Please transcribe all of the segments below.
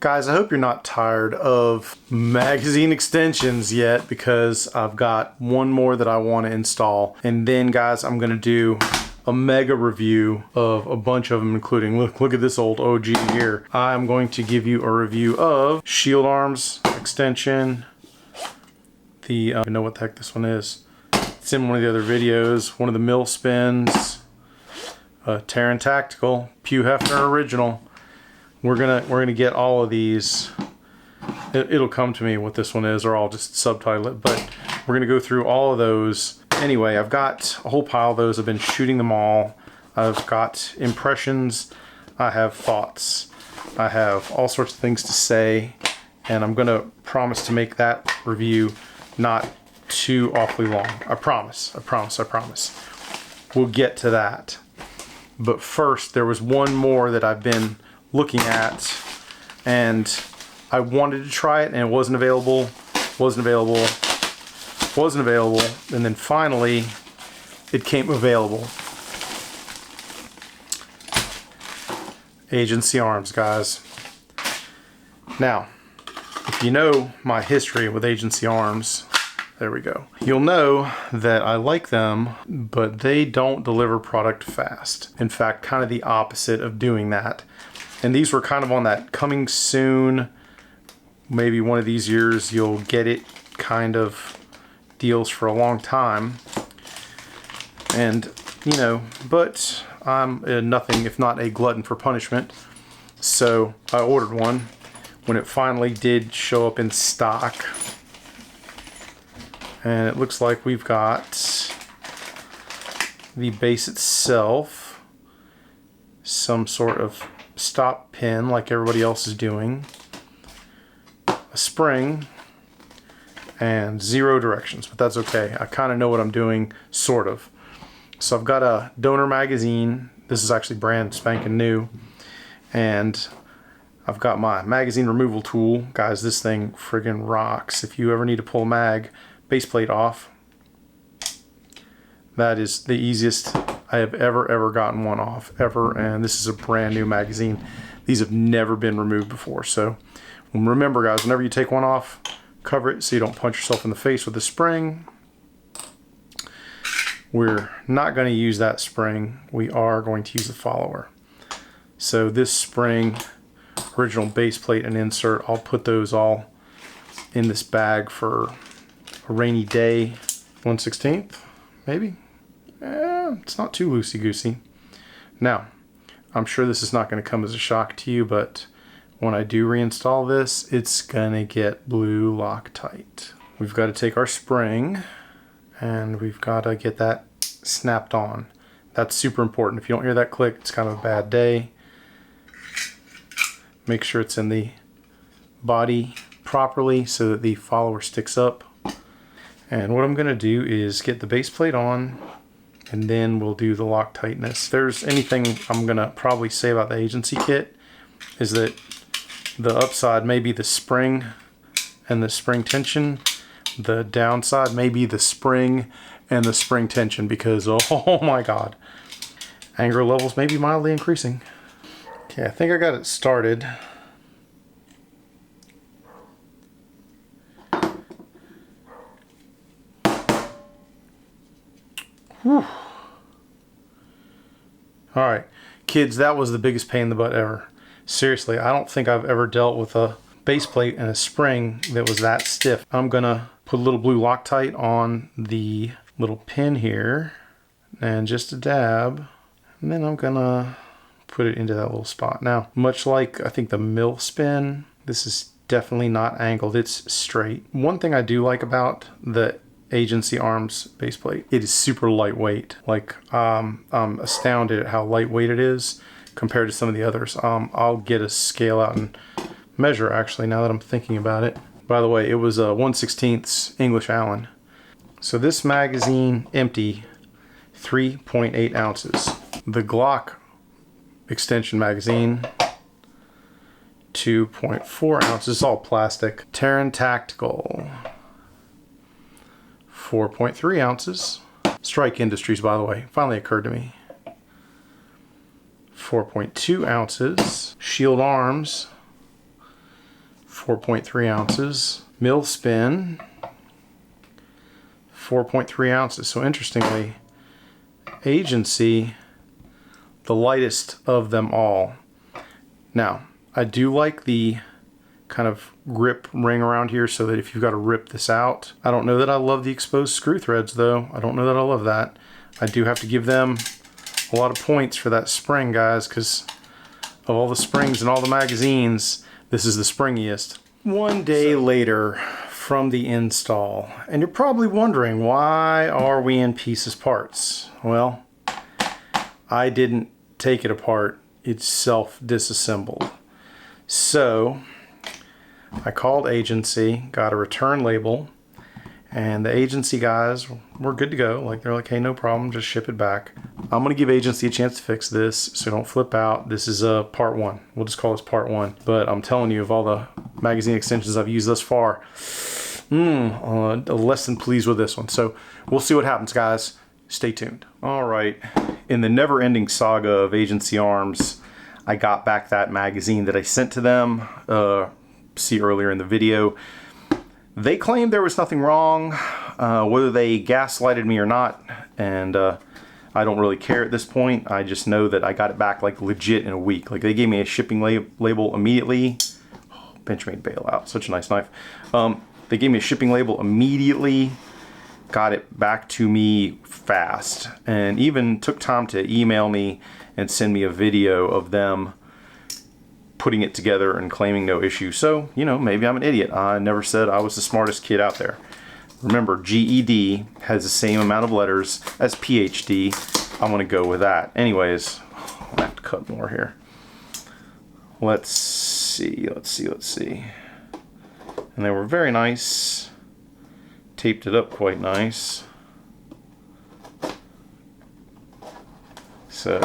Guys, I hope you're not tired of magazine extensions yet, because I've got one more that I want to install. And then guys, I'm going to do a mega review of a bunch of them, including, look at this old OG here. I'm going to give you a review of shield arms extension. I don't know what the heck this one is. It's in one of the other videos. One of the mill spins. Terran Tactical, Pew Hefner original. We're gonna get all of these. It'll come to me what this one is, or I'll just subtitle it. But we're gonna go through all of those. Anyway, I've got a whole pile of those. I've been shooting them all. I've got impressions. I have thoughts. I have all sorts of things to say, and I'm gonna promise to make that review not too awfully long. I promise. I promise. I promise. We'll get to that. But first, there was one more that I've been looking at, and I wanted to try it, and it wasn't available, and then finally it came available. Agency Arms, guys. Now, if you know my history with Agency Arms, there we go, you'll know that I like them, but they don't deliver product fast. In fact, kind of the opposite of doing that. And these were kind of on that coming soon, maybe one of these years you'll get it kind of deals for a long time. And, you know, but I'm nothing if not a glutton for punishment. So I ordered one when it finally did show up in stock. And it looks like we've got the base itself, some sort of stop pin like everybody else is doing, a spring, and 0 directions, but that's okay. I kind of know what I'm doing, sort of. So I've got a donor magazine. This is actually brand spanking new. And I've got my magazine removal tool. Guys, this thing friggin' rocks. If you ever need to pull a base plate off, that is the easiest I have ever gotten one off, ever. And this is a brand new magazine. These have never been removed before. So remember guys, whenever you take one off, cover it so you don't punch yourself in the face with the spring. We're not going to use that spring. We are going to use the follower. So this spring, original base plate and insert, I'll put those all in this bag for a rainy day. 1/16, maybe? It's not too loosey-goosey. Now, I'm sure this is not going to come as a shock to you, but when I do reinstall this, it's going to get blue Loctite. We've got to take our spring, and we've got to get that snapped on. That's super important. If you don't hear that click, it's kind of a bad day. Make sure it's in the body properly so that the follower sticks up. And what I'm going to do is get the base plate on, and then we'll do the Loctiteness. If there's anything I'm going to probably say about the agency kit, is that the upside may be the spring and the spring tension. The downside may be the spring and the spring tension, because oh my god, anger levels may be mildly increasing. Okay, I think I got it started. Whew. Alright, kids, that was the biggest pain in the butt ever. Seriously, I don't think I've ever dealt with a base plate and a spring that was that stiff. I'm gonna put a little blue Loctite on the little pin here, and just a dab, and then I'm gonna put it into that little spot. Now, much like I think the mill spin, this is definitely not angled, it's straight. One thing I do like about the Agency Arms base plate, it is super lightweight. Like, I'm astounded at how lightweight it is compared to some of the others. I'll get a scale out and measure, actually, now that I'm thinking about it. By the way, it was a 1/16 English Allen. So this magazine, empty, 3.8 ounces. The Glock extension magazine, 2.4 ounces, all plastic. Terran Tactical, 4.3 ounces. Strike Industries, by the way, finally occurred to me. 4.2 ounces. Shield Arms, 4.3 ounces. Mill spin, 4.3 ounces. So interestingly, Agency, the lightest of them all. Now, I do like the kind of grip ring around here so that if you've got to rip this out. I don't know that I love the exposed screw threads though. I don't know that I love that. I do have to give them a lot of points for that spring, guys, because of all the springs and all the magazines, this is the springiest. One day later from the install, and you're probably wondering, why are we in pieces parts? Well, I didn't take it apart. It's self-disassembled. So I called Agency, got a return label, and the Agency guys were good to go. Like, they're like, hey, no problem, just ship it back. I'm gonna give Agency a chance to fix this, so don't flip out. This is part one. We'll just call this part one. But I'm telling you, of all the magazine extensions I've used thus far, less than pleased with this one. So we'll see what happens, guys. Stay tuned. All right, in the never-ending saga of Agency arms, I got back that magazine that I sent to them. See earlier in the video. They claimed there was nothing wrong, whether they gaslighted me or not, and I don't really care at this point. I just know that I got it back like legit in a week. Like, they gave me a shipping label immediately. Oh, Benchmade bailout, such a nice knife. They gave me a shipping label immediately, got it back to me fast, and even took time to email me and send me a video of them putting it together and claiming no issue. So, you know, maybe I'm an idiot. I never said I was the smartest kid out there. Remember, GED has the same amount of letters as PhD. I'm gonna go with that. Anyways, I have to cut more here. Let's see. And they were very nice. Taped it up quite nice. So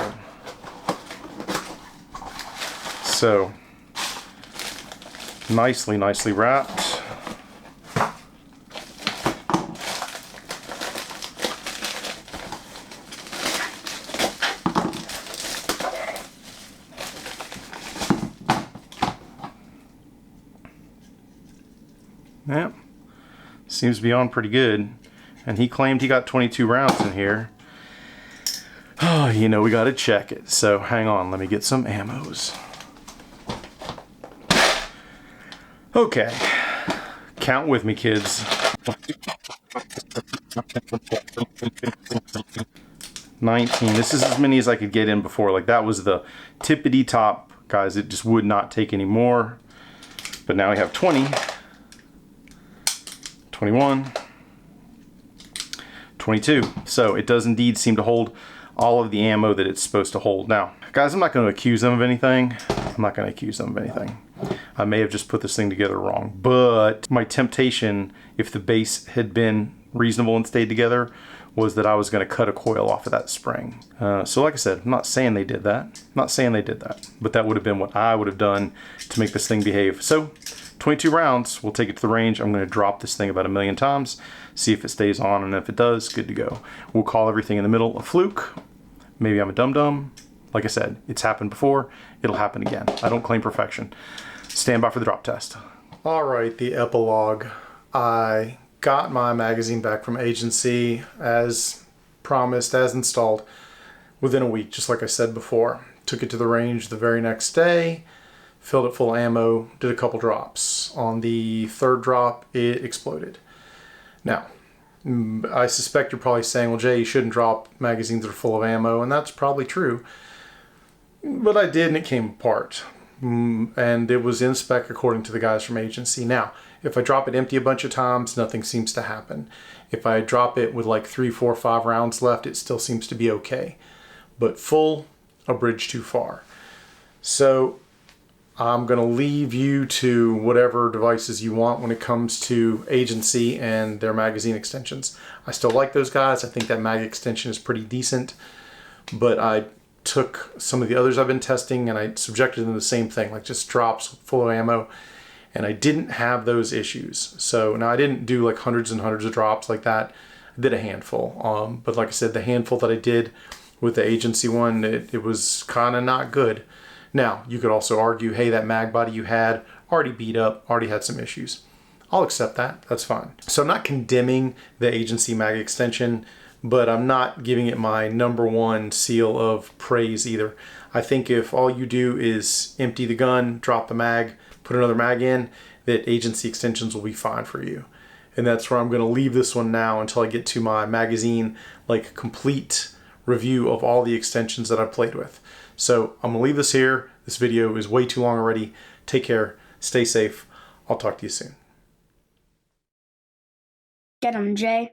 nicely wrapped. Yeah, seems to be on pretty good. And he claimed he got 22 rounds in here. Oh, you know, we got to check it. So hang on, let me get some ammos. Okay, count with me, kids. 19. This is as many as I could get in before. Like, that was the tippity top, guys. It just would not take any more. But now we have 20, 21, 22. So it does indeed seem to hold all of the ammo that it's supposed to hold. Now, guys, I'm not going to accuse them of anything. I may have just put this thing together wrong, but my temptation, if the base had been reasonable and stayed together, was that I was going to cut a coil off of that spring. So like I said, I'm not saying they did that. But that would have been what I would have done to make this thing behave. So 22 rounds, we'll take it to the range. I'm going to drop this thing about 1,000,000 times, see if it stays on, and if it does, good to go. We'll call everything in the middle a fluke. Maybe I'm a dum-dum. Like I said, it's happened before, it'll happen again. I don't claim perfection. Stand by for the drop test. All right, the epilogue. I got my magazine back from Agency as promised, as installed, within a week, just like I said before. Took it to the range the very next day, filled it full of ammo, did a couple drops. On the third drop, it exploded. Now, I suspect you're probably saying, well, Jay, you shouldn't drop magazines that are full of ammo, and that's probably true. But I did, and it came apart. And it was in spec according to the guys from Agency. Now, if I drop it empty a bunch of times, nothing seems to happen. If I drop it with like 3, 4, 5 rounds left, it still seems to be okay. But full, a bridge too far. So I'm going to leave you to whatever devices you want when it comes to Agency and their magazine extensions. I still like those guys. I think that mag extension is pretty decent. But I took some of the others I've been testing and I subjected them to the same thing, like just drops full of ammo, and I didn't have those issues. So now I didn't do like hundreds and hundreds of drops like that. I did a handful, but like I said, the handful that I did with the Agency one, it was kind of not good. Now, you could also argue, hey, that mag body you had already beat up, already had some issues. I'll accept that, that's fine. So I'm not condemning the agency mag extension, but I'm not giving it my #1 seal of praise either. I think if all you do is empty the gun, drop the mag, put another mag in, that agency extensions will be fine for you. And that's where I'm gonna leave this one now until I get to my magazine, like complete review of all the extensions that I've played with. So I'm gonna leave this here. This video is way too long already. Take care, stay safe. I'll talk to you soon. Get 'em, Jay.